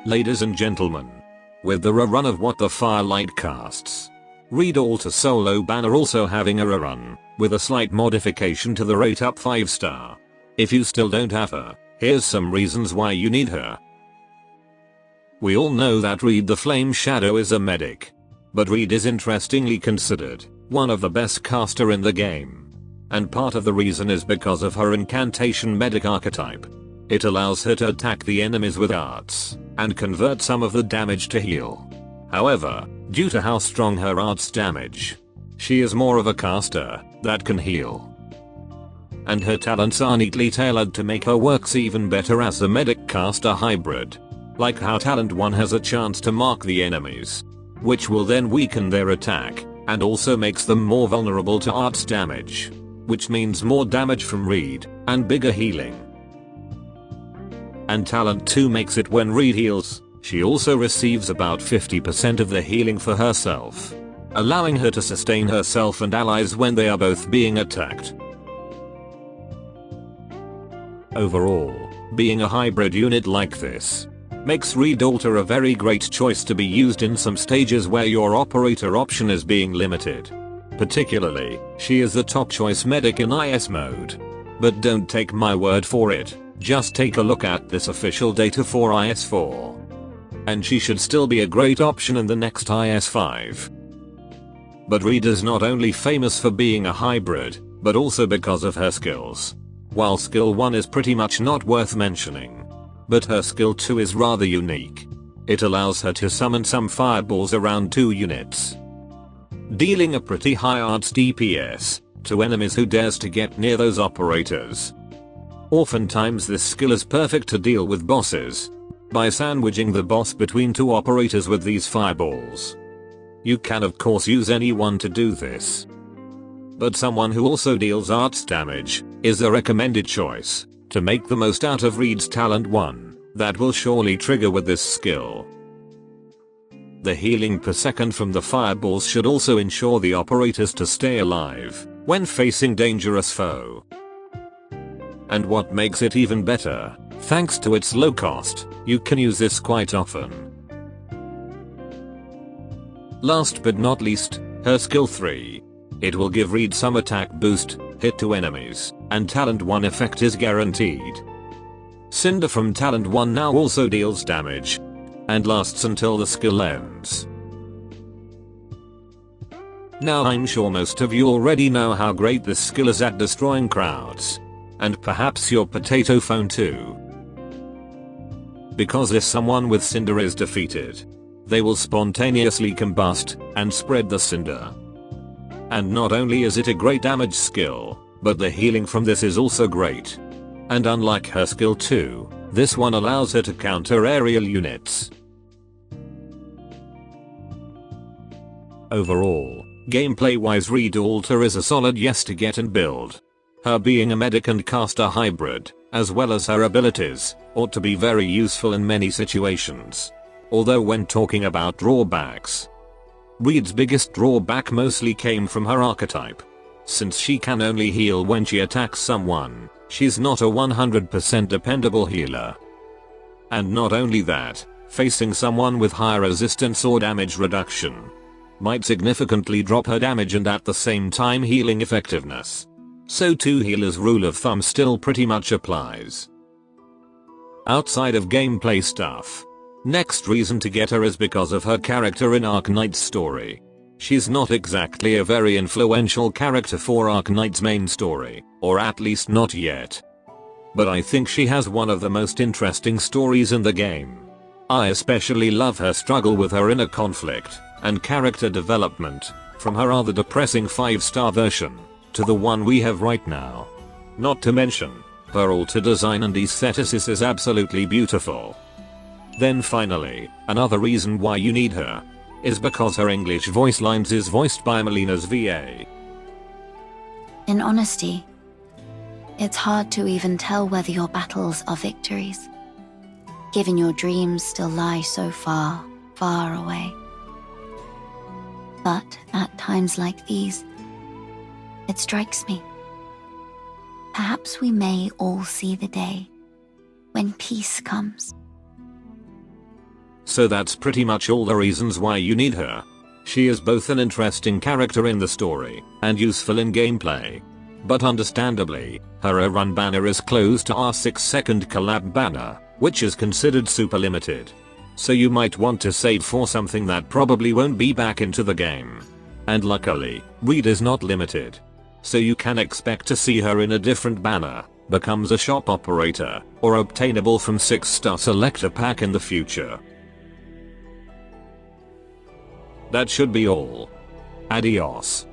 Ladies and gentlemen, with the rerun of What the Firelight casts, Reed Alter solo banner also having a rerun, with a slight modification to the rate up 5-star. If you still don't have her, here's some reasons why you need her. We all know that Reed the Flame Shadow is a medic. But Reed is interestingly considered one of the best caster in the game. And part of the reason is because of her incantation medic archetype. It allows her to attack the enemies with arts, and convert some of the damage to heal. However, due to how strong her arts damage, she is more of a caster that can heal. And her talents are neatly tailored to make her works even better as a medic caster hybrid. Like how talent 1 has a chance to mark the enemies, which will then weaken their attack, and also makes them more vulnerable to arts damage, which means more damage from Reed, and bigger healing. And talent 2 makes it when Reed heals, she also receives about 50% of the healing for herself, allowing her to sustain herself and allies when they are both being attacked. Overall, being a hybrid unit like this makes Reed Alter a very great choice to be used in some stages where your operator option is being limited. Particularly, she is the top choice medic in IS mode. But don't take my word for it, just take a look at this official data for IS4. And she should still be a great option in the next IS5. But Reed is not only famous for being a hybrid, but also because of her skills. While skill 1 is pretty much not worth mentioning, but her skill 2 is rather unique. It allows her to summon some fireballs around 2 units, dealing a pretty high arts DPS to enemies who dares to get near those operators. Oftentimes this skill is perfect to deal with bosses, by sandwiching the boss between 2 operators with these fireballs. You can of course use anyone to do this, but someone who also deals arts damage is a recommended choice to make the most out of Reed's talent 1, that will surely trigger with this skill. The healing per second from the fireballs should also ensure the operators to stay alive when facing dangerous foe. And what makes it even better, thanks to its low cost, you can use this quite often. Last but not least, her skill 3. It will give Reed some attack boost, hit to enemies, and talent 1 effect is guaranteed. Cinder from talent 1 now also deals damage, and lasts until the skill ends. Now I'm sure most of you already know how great this skill is at destroying crowds. And perhaps your potato phone too. Because if someone with cinder is defeated, they will spontaneously combust and spread the cinder. And not only is it a great damage skill, but the healing from this is also great. And unlike her skill 2, this one allows her to counter aerial units. Overall, gameplay wise Reed Alter is a solid yes to get and build. Her being a medic and caster hybrid, as well as her abilities, ought to be very useful in many situations. Although when talking about drawbacks, Reed's biggest drawback mostly came from her archetype. Since she can only heal when she attacks someone, she's not a 100% dependable healer. And not only that, facing someone with high resistance or damage reduction might significantly drop her damage and at the same time healing effectiveness. So 2 healers rule of thumb still pretty much applies. Outside of gameplay stuff, next reason to get her is because of her character in Arknights story. She's not exactly a very influential character for Arknights main story, or at least not yet. But I think she has one of the most interesting stories in the game. I especially love her struggle with her inner conflict, and character development, from her rather depressing 5-star version to the one we have right now. Not to mention, her altar design and aesthetics is absolutely beautiful. Then finally, another reason why you need her is because her English voice lines is voiced by Melina's VA. In honesty, it's hard to even tell whether your battles are victories, given your dreams still lie so far, far away. But at times like these, it strikes me. Perhaps we may all see the day when peace comes. So that's pretty much all the reasons why you need her. She is both an interesting character in the story and useful in gameplay. But understandably, her run banner is close to our 6-second collab banner, which is considered super limited. So you might want to save for something that probably won't be back into the game. And luckily, Reed is not limited. So you can expect to see her in a different banner, becomes a shop operator, or obtainable from 6-star selector pack in the future. That should be all. Adios.